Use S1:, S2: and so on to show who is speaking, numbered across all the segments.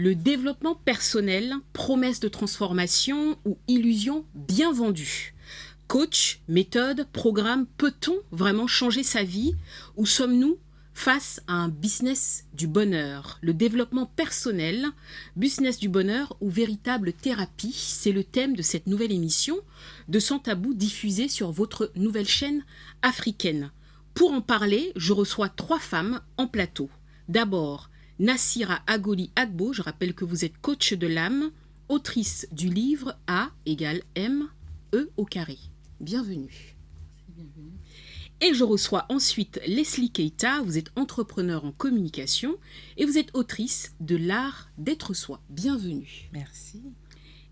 S1: Le développement personnel, promesse de transformation ou illusion bien vendue. Coach, méthode, programme, peut-on vraiment changer sa vie ou sommes-nous face à un business du bonheur? Le développement personnel, business du bonheur ou véritable thérapie, c'est le thème de cette nouvelle émission de Sans Tabou diffusée sur votre nouvelle chaîne africaine. Pour en parler, je reçois 3 femmes en plateau. D'abord, Nassira Agoli Agbo, je rappelle que vous êtes coach de l'âme, autrice du livre A égale M, E au carré. Bienvenue.
S2: Bienvenue.
S1: Et je reçois ensuite Leslie Keita, vous êtes entrepreneur en communication et vous êtes autrice de l'art d'être soi. Bienvenue.
S2: Merci.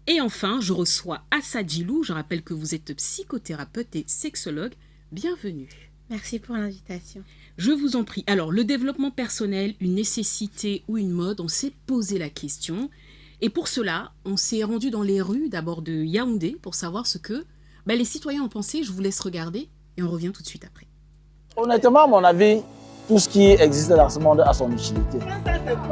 S1: Et enfin, je reçois Assa Djilou, je rappelle que vous êtes psychothérapeute et sexologue. Bienvenue.
S3: Merci pour l'invitation.
S1: Je vous en prie. Alors, le développement personnel, une nécessité ou une mode, on s'est posé la question. Et pour cela, on s'est rendu dans les rues d'abord de Yaoundé pour savoir ce que les citoyens ont pensé. Je vous laisse regarder et on revient tout de suite après.
S4: Honnêtement, à mon avis, tout ce qui existe dans ce monde a son utilité.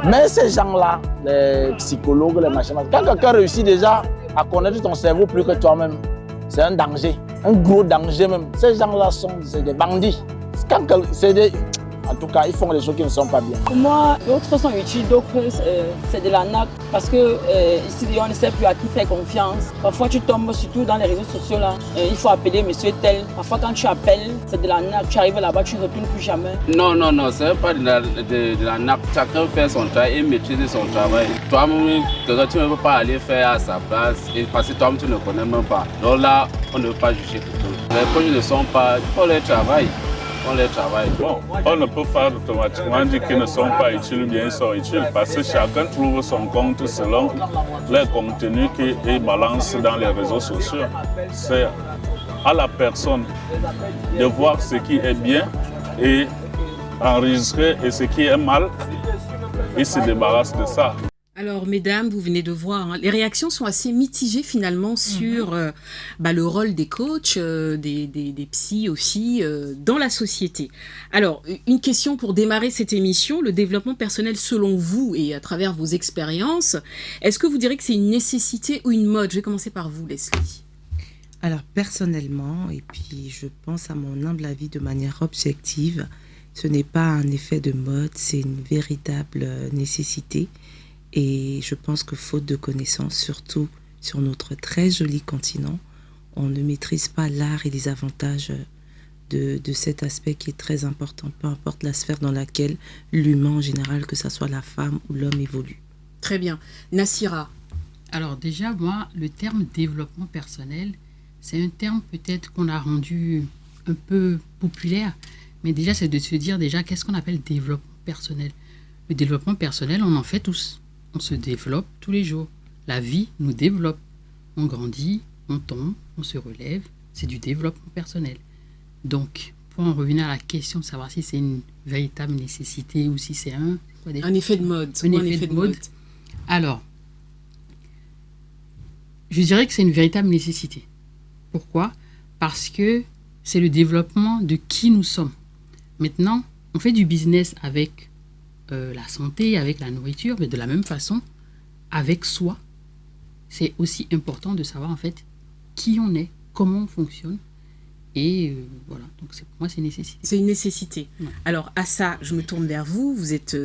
S4: Mais ces gens-là, les psychologues, les machins, quand quelqu'un réussit déjà à connaître ton cerveau plus que toi-même, c'est un danger, un gros danger même. Ces gens-là c'est des bandits. En tout cas, ils font des choses qui ne sont pas bien.
S5: Pour moi, d'autres sont utiles, d'autres c'est de la nappe. Parce que ici, on ne sait plus à qui faire confiance. Parfois, tu tombes surtout dans les réseaux sociaux. Là. Il faut appeler monsieur tel. Parfois, quand tu appelles, c'est de la nappe. Tu arrives là-bas, tu ne retournes plus jamais.
S6: Non, ce n'est pas de la nappe. Chacun fait son travail et maîtrise son travail. Toi-même, tu ne peux pas aller faire à sa place parce que toi-même, tu ne connais même pas. Donc là, on ne peut pas juger pour tout. Les coachs ne sont pas... Il faut les travailler.
S7: Bon, on ne peut pas automatiquement dire qu'ils ne sont pas utiles, bien ils sont utiles, parce que chacun trouve son compte selon les contenus qu'il balance dans les réseaux sociaux. C'est à la personne de voir ce qui est bien et enregistrer et ce qui est mal, il se débarrasse de ça.
S1: Alors, mesdames, vous venez de voir, les réactions sont assez mitigées finalement sur le rôle des coachs, des psys aussi, dans la société. Alors, une question pour démarrer cette émission, le développement personnel selon vous et à travers vos expériences, est-ce que vous direz que c'est une nécessité ou une mode? Je vais commencer par vous, Leslie.
S2: Alors, personnellement, et puis je pense à mon humble avis de manière objective, ce n'est pas un effet de mode, c'est une véritable nécessité. Et je pense que faute de connaissances, surtout sur notre très joli continent, on ne maîtrise pas l'art et les avantages de cet aspect qui est très important, peu importe la sphère dans laquelle l'humain en général, que ce soit la femme ou l'homme, évolue.
S1: Très bien. Nassira.
S8: Alors déjà, moi, le terme développement personnel, c'est un terme peut-être qu'on a rendu un peu populaire, mais déjà, c'est de se dire déjà qu'est-ce qu'on appelle développement personnel. Le développement personnel, on en fait tous. On se développe tous les jours. La vie nous développe. On grandit, on tombe, on se relève. C'est du développement personnel. Donc, pour en revenir à la question de savoir si c'est une véritable nécessité ou si c'est un
S1: effet de mode.
S8: Un effet de mode. Alors, je dirais que c'est une véritable nécessité. Pourquoi? Parce que c'est le développement de qui nous sommes. Maintenant, on fait du business avec la santé, avec la nourriture, mais de la même façon, avec soi, c'est aussi important de savoir en fait qui on est, comment on fonctionne. Et voilà, donc pour moi, c'est une nécessité.
S1: C'est une nécessité.
S8: Ouais.
S1: Alors, Assa, je me tourne vers vous. Vous êtes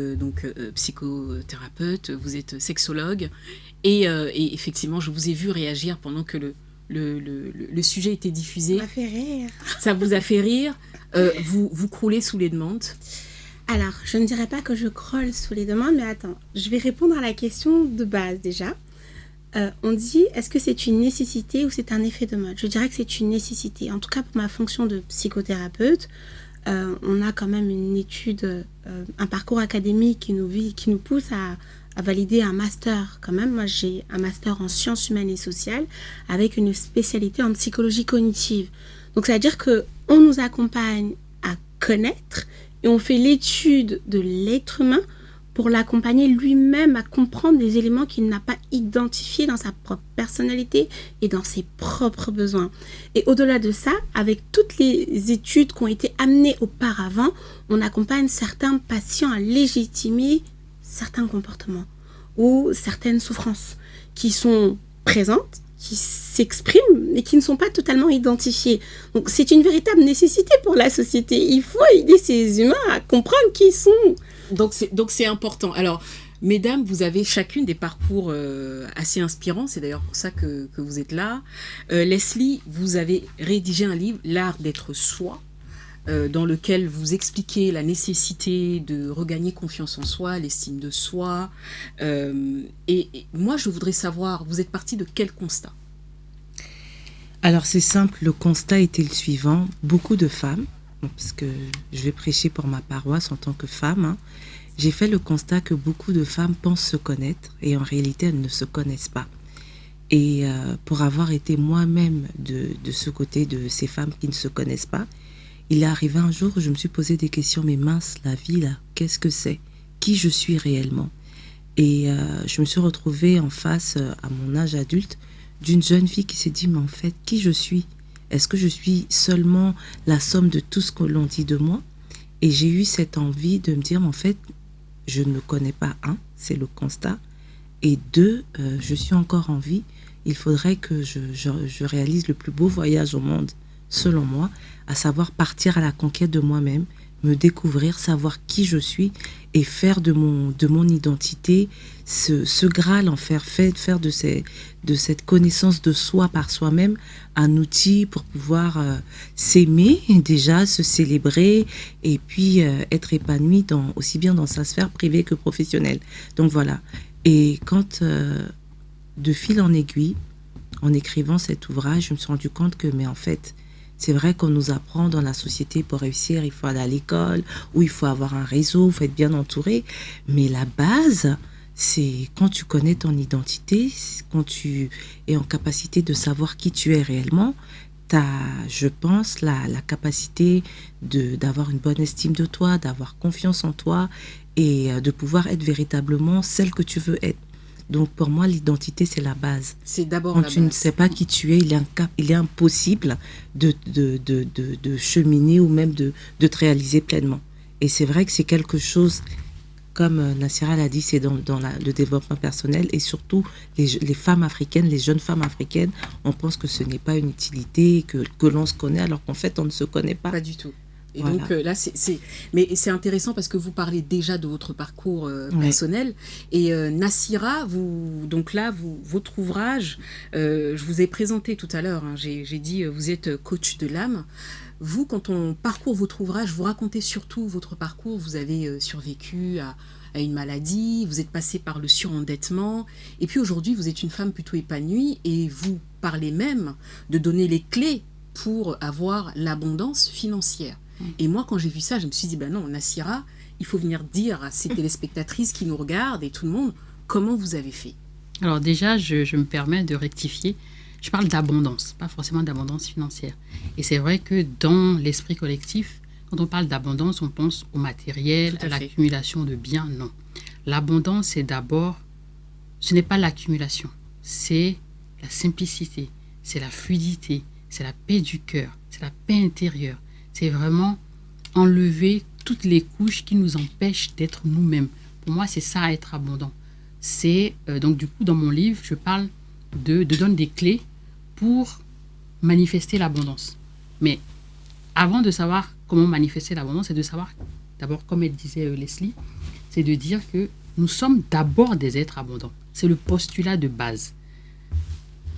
S1: psychothérapeute, vous êtes sexologue. Et effectivement, je vous ai vu réagir pendant que le sujet était diffusé.
S3: Ça m'a fait rire.
S1: Ça vous a fait rire. Vous croulez sous les demandes.
S3: Alors, je ne dirais pas que je crolle sous les demandes, mais attends, je vais répondre à la question de base déjà. On dit, est-ce que c'est une nécessité ou c'est un effet de mode? Je dirais que c'est une nécessité. En tout cas, pour ma fonction de psychothérapeute, on a quand même une étude, un parcours académique qui nous pousse à valider un master quand même. Moi, j'ai un master en sciences humaines et sociales avec une spécialité en psychologie cognitive. Donc, ça veut dire qu'on nous accompagne à connaître et on fait l'étude de l'être humain pour l'accompagner lui-même à comprendre des éléments qu'il n'a pas identifiés dans sa propre personnalité et dans ses propres besoins. Et au-delà de ça, avec toutes les études qui ont été amenées auparavant, on accompagne certains patients à légitimer certains comportements. ou certaines souffrances qui sont présentes, qui s'expriment, mais qui ne sont pas totalement identifiées. Donc, c'est une véritable nécessité pour la société. Il faut aider ces humains à comprendre qui ils sont.
S1: Donc, c'est important. Alors, mesdames, vous avez chacune des parcours assez inspirants. C'est d'ailleurs pour ça que vous êtes là. Leslie, vous avez rédigé un livre, L'art d'être soi, dans lequel vous expliquez la nécessité de regagner confiance en soi, l'estime de soi. Et moi, je voudrais savoir, vous êtes partie de quel constat ?
S2: Alors, c'est simple, le constat était le suivant. Beaucoup de femmes, parce que je vais prêcher pour ma paroisse en tant que femme, j'ai fait le constat que beaucoup de femmes pensent se connaître et en réalité, elles ne se connaissent pas. Et pour avoir été moi-même de ce côté de ces femmes qui ne se connaissent pas, il est arrivé un jour où je me suis posé des questions, mais mince, la vie là, qu'est-ce que c'est ? Qui je suis réellement ? Et je me suis retrouvée en face, à mon âge adulte, d'une jeune fille qui s'est dit, mais en fait, qui je suis ? Est-ce que je suis seulement la somme de tout ce que l'on dit de moi ? Et j'ai eu cette envie de me dire, mais en fait, je ne me connais pas, c'est le constat, et 2, je suis encore en vie, il faudrait que je réalise le plus beau voyage au monde, selon moi, à savoir partir à la conquête de moi-même, me découvrir, savoir qui je suis et faire de mon identité ce Graal, faire de cette connaissance de soi par soi-même un outil pour pouvoir s'aimer déjà, se célébrer et puis être épanoui aussi bien dans sa sphère privée que professionnelle. Donc voilà. Et quand de fil en aiguille, en écrivant cet ouvrage, je me suis rendu compte que, mais en fait, c'est vrai qu'on nous apprend dans la société pour réussir, il faut aller à l'école, ou il faut avoir un réseau, il faut être bien entouré. Mais la base, c'est quand tu connais ton identité, quand tu es en capacité de savoir qui tu es réellement, tu as, je pense, la capacité d'avoir une bonne estime de toi, d'avoir confiance en toi et de pouvoir être véritablement celle que tu veux être. Donc pour moi, l'identité, c'est la base.
S1: C'est d'abord
S2: quand
S1: la
S2: tu
S1: base.
S2: ne sais pas qui tu es, il est impossible de cheminer ou même de te réaliser pleinement. Et c'est vrai que c'est quelque chose, comme Nassira l'a dit, c'est dans le développement personnel et surtout les femmes africaines, les jeunes femmes africaines, on pense que ce n'est pas une utilité, que l'on se connaît alors qu'en fait on ne se connaît pas.
S1: Pas du tout. Et
S2: voilà.
S1: donc là, mais c'est intéressant parce que vous parlez déjà de votre parcours personnel. Et Nassira, votre ouvrage, je vous ai présenté tout à l'heure, j'ai dit, vous êtes coach de l'âme. Vous, quand on parcourt votre ouvrage, vous racontez surtout votre parcours. Vous avez survécu à une maladie, vous êtes passé par le surendettement. Et puis aujourd'hui, vous êtes une femme plutôt épanouie et vous parlez même de donner les clés pour avoir l'abondance financière. Et moi, quand j'ai vu ça, je me suis dit, non, Nassira, il faut venir dire à ces téléspectatrices qui nous regardent et tout le monde, comment vous avez fait ?
S8: Alors déjà, je me permets de rectifier. Je parle d'abondance, pas forcément d'abondance financière. Et c'est vrai que dans l'esprit collectif, quand on parle d'abondance, on pense au matériel, à l'accumulation de biens. Non. L'abondance, c'est d'abord, ce n'est pas l'accumulation, c'est la simplicité, c'est la fluidité, c'est la paix du cœur, c'est la paix intérieure. C'est vraiment enlever toutes les couches qui nous empêchent d'être nous-mêmes. Pour moi, c'est ça, être abondant. C'est, donc du coup, dans mon livre, je parle de donner des clés pour manifester l'abondance. Mais avant de savoir comment manifester l'abondance, c'est de savoir, d'abord, comme elle disait Leslie, c'est de dire que nous sommes d'abord des êtres abondants. C'est le postulat de base.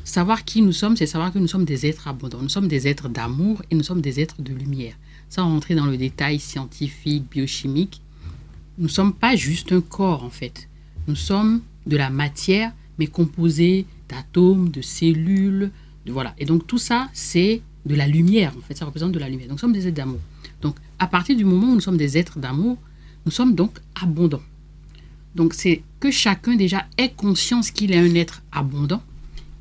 S8: Savoir qui nous sommes, c'est savoir que nous sommes des êtres abondants. Nous sommes des êtres d'amour et nous sommes des êtres de lumière. Sans rentrer dans le détail scientifique, biochimique, nous ne sommes pas juste un corps, en fait. Nous sommes de la matière, mais composée d'atomes, de cellules, voilà. Et donc tout ça, c'est de la lumière, en fait. Ça représente de la lumière. Donc nous sommes des êtres d'amour. Donc à partir du moment où nous sommes des êtres d'amour, nous sommes donc abondants. Donc c'est que chacun déjà ait conscience qu'il est un être abondant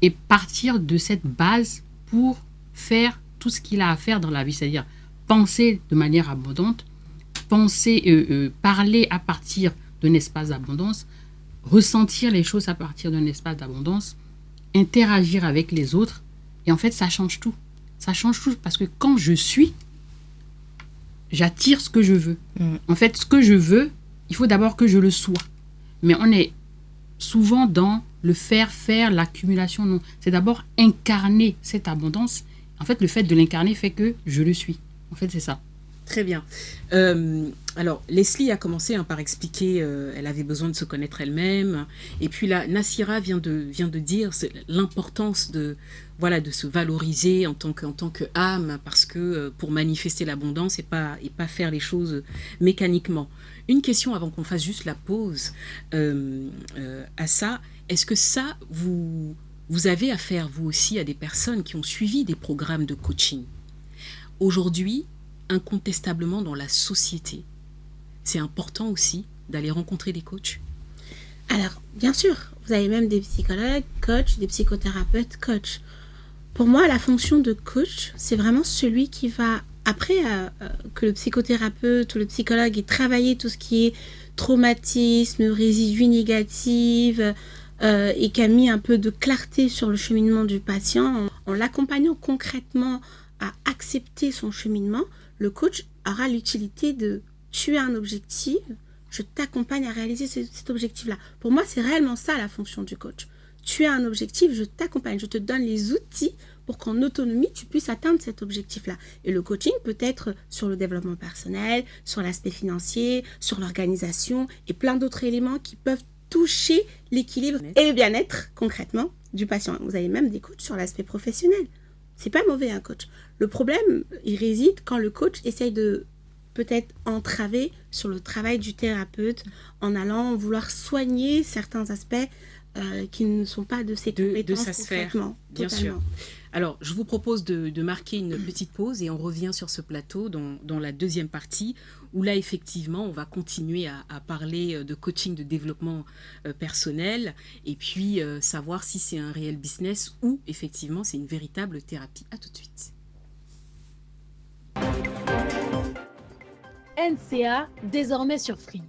S8: et partir de cette base pour faire tout ce qu'il a à faire dans la vie, c'est-à-dire penser de manière abondante, parler à partir d'un espace d'abondance, ressentir les choses à partir d'un espace d'abondance, interagir avec les autres. Et en fait, ça change tout. Ça change tout parce que quand je suis, j'attire ce que je veux. En fait, ce que je veux, il faut d'abord que je le sois. Mais on est souvent dans le faire, l'accumulation. Non, c'est d'abord incarner cette abondance. En fait, le fait de l'incarner fait que je le suis. En fait, c'est ça.
S1: Très bien. Alors, Leslie a commencé par expliquer, elle avait besoin de se connaître elle-même. Et puis là, Nassira vient de dire l'importance de se valoriser en tant que âme, parce que pour manifester l'abondance et pas faire les choses mécaniquement. Une question avant qu'on fasse juste la pause à ça. Est-ce que ça, vous avez affaire, vous aussi, à des personnes qui ont suivi des programmes de coaching? Aujourd'hui, incontestablement dans la société, c'est important aussi d'aller rencontrer des coachs?
S3: Alors, bien sûr, vous avez même des psychologues, coachs, des psychothérapeutes, coachs. Pour moi, la fonction de coach, c'est vraiment celui qui va, après que le psychothérapeute ou le psychologue ait travaillé tout ce qui est traumatisme, résidus négatifs, et qui a mis un peu de clarté sur le cheminement du patient, en l'accompagnant concrètement à accepter son cheminement, le coach aura l'utilité de tuer un objectif, je t'accompagne à réaliser cet objectif-là. Pour moi, c'est réellement ça la fonction du coach. Tu as un objectif, je t'accompagne, je te donne les outils pour qu'en autonomie, tu puisses atteindre cet objectif-là. Et le coaching peut être sur le développement personnel, sur l'aspect financier, sur l'organisation et plein d'autres éléments qui peuvent toucher l'équilibre et le bien-être, concrètement, du patient. Vous avez même des coachs sur l'aspect professionnel. C'est pas mauvais un coach. Le problème, il réside quand le coach essaye de peut-être entraver sur le travail du thérapeute en allant vouloir soigner certains aspects qui ne sont pas de ses compétences
S1: de sa sphère, bien
S3: totalement.
S1: sûr. Alors, je vous propose de marquer une petite pause et on revient sur ce plateau dans la deuxième partie où là, effectivement, on va continuer à parler de coaching, de développement personnel et puis savoir si c'est un réel business ou effectivement c'est une véritable thérapie. À tout de suite.
S9: NCA, désormais sur Free.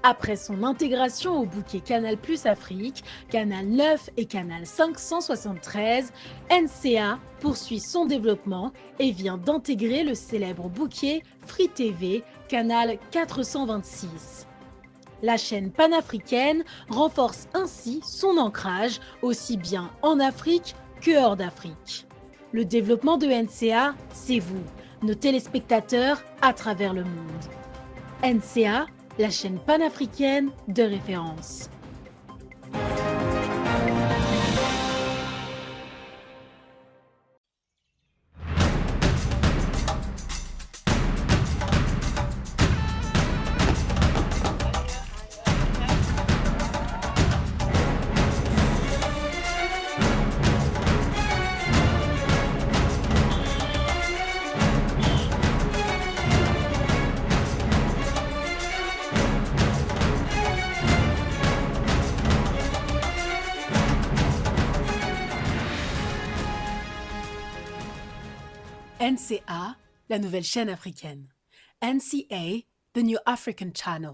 S9: Après son intégration au bouquet Canal+ Afrique, Canal 9 et Canal 573, NCA poursuit son développement et vient d'intégrer le célèbre bouquet Free TV, Canal 426. La chaîne panafricaine renforce ainsi son ancrage aussi bien en Afrique que hors d'Afrique. Le développement de NCA, c'est vous, nos téléspectateurs à travers le monde. NCA, la chaîne panafricaine de référence.
S10: NCA, la nouvelle chaîne africaine. NCA, the New African Channel.